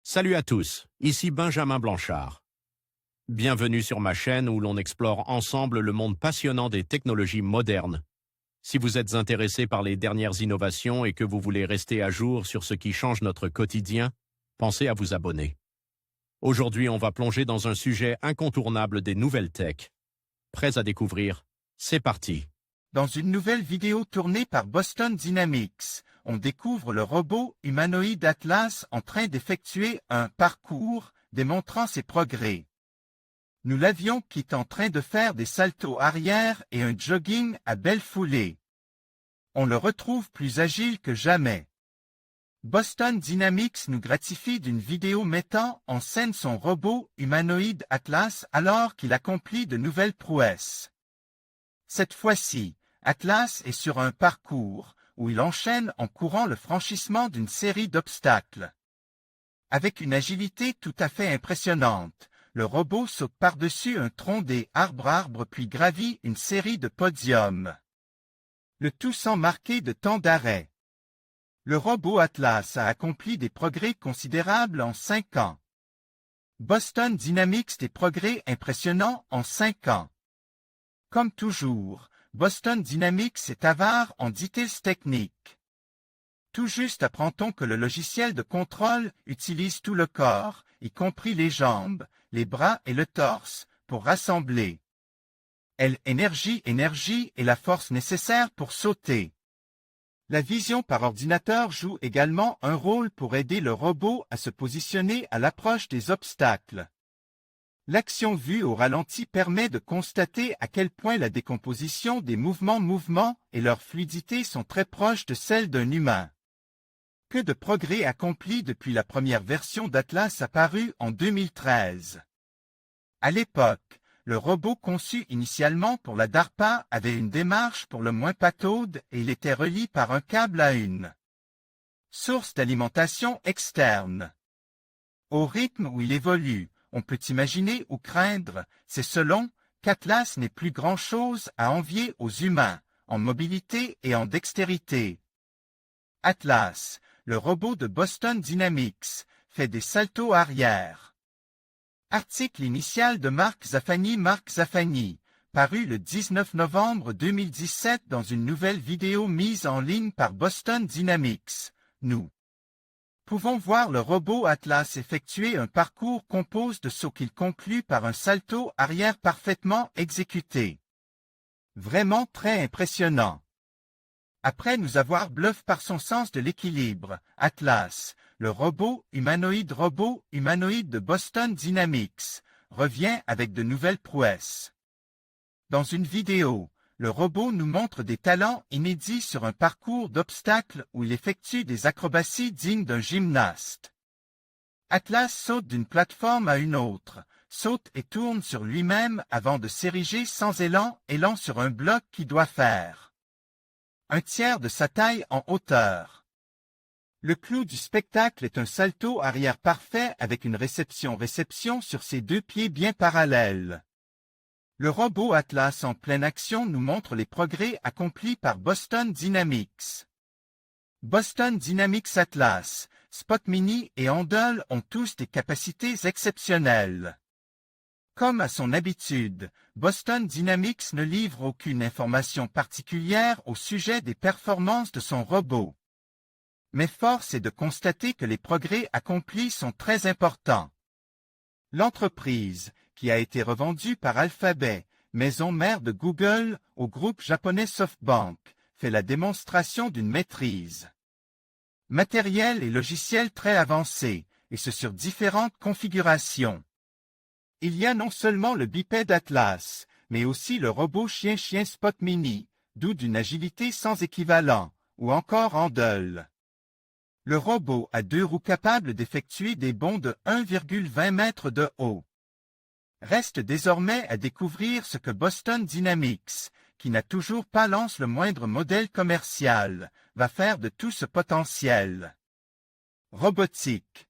Salut à tous, ici Benjamin Blanchard. Bienvenue sur ma chaîne où l'on explore ensemble le monde passionnant des technologies modernes. Si vous êtes intéressé par les dernières innovations et que vous voulez rester à jour sur ce qui change notre quotidien, pensez à vous abonner. Aujourd'hui, on va plonger dans un sujet incontournable des nouvelles tech. Prêts à découvrir? C'est parti! Dans une nouvelle vidéo tournée par Boston Dynamics, on découvre le robot humanoïde Atlas en train d'effectuer un parcours démontrant ses progrès. Nous l'avions qui est en train de faire des saltos arrière et un jogging à belle foulée. On le retrouve plus agile que jamais. Boston Dynamics nous gratifie d'une vidéo mettant en scène son robot humanoïde Atlas alors qu'il accomplit de nouvelles prouesses. Cette fois-ci, Atlas est sur un parcours où il enchaîne en courant le franchissement d'une série d'obstacles. Avec une agilité tout à fait impressionnante, le robot saute par-dessus un tronc des arbres puis gravit une série de podiums. Le tout sans marquer de temps d'arrêt. Le robot Atlas a accompli des progrès considérables en 5 ans. Boston Dynamics des progrès impressionnants en 5 ans. Comme toujours, Boston Dynamics est avare en details techniques. Tout juste apprend-on que le logiciel de contrôle utilise tout le corps, y compris les jambes, les bras et le torse, pour rassembler l'énergie et la force nécessaire pour sauter. La vision par ordinateur joue également un rôle pour aider le robot à se positionner à l'approche des obstacles. L'action vue au ralenti permet de constater à quel point la décomposition des mouvements et leur fluidité sont très proches de celles d'un humain. Que de progrès accomplis depuis la première version d'Atlas apparue en 2013. À l'époque, le robot conçu initialement pour la DARPA avait une démarche pour le moins pataude et il était relié par un câble à une source d'alimentation externe. Au rythme où il évolue, on peut imaginer ou craindre, c'est selon qu'Atlas n'est plus grand-chose à envier aux humains, en mobilité et en dextérité. Atlas, le robot de Boston Dynamics, fait des saltos arrière. Article initial de Mark Zafani, paru le 19 novembre 2017 dans une nouvelle vidéo mise en ligne par Boston Dynamics. Nous pouvons voir le robot Atlas effectuer un parcours composé de sauts qu'il conclut par un salto arrière parfaitement exécuté. Vraiment très impressionnant. Après nous avoir bluffé par son sens de l'équilibre, Atlas, le robot humanoïde de Boston Dynamics, revient avec de nouvelles prouesses. Dans une vidéo, le robot nous montre des talents inédits sur un parcours d'obstacles où il effectue des acrobaties dignes d'un gymnaste. Atlas saute d'une plateforme à une autre, saute et tourne sur lui-même avant de s'ériger sans élan sur un bloc qui doit faire un tiers de sa taille en hauteur. Le clou du spectacle est un salto arrière parfait avec une réception sur ses 2 pieds bien parallèles. Le robot Atlas en pleine action nous montre les progrès accomplis par Boston Dynamics. Boston Dynamics Atlas, Spot Mini et Handle ont tous des capacités exceptionnelles. Comme à son habitude, Boston Dynamics ne livre aucune information particulière au sujet des performances de son robot. Mais force est de constater que les progrès accomplis sont très importants. L'entreprise, qui a été revendue par Alphabet, maison mère de Google, au groupe japonais SoftBank, fait la démonstration d'une maîtrise matériel et logiciel très avancée, et ce sur différentes configurations. Il y a non seulement le bipède Atlas, mais aussi le robot chien-chien Spot Mini, d'où d'une agilité sans équivalent, ou encore Handle. Le robot a 2 roues capables d'effectuer des bonds de 1,20 mètres de haut. Reste désormais à découvrir ce que Boston Dynamics, qui n'a toujours pas lancé le moindre modèle commercial, va faire de tout ce potentiel robotique.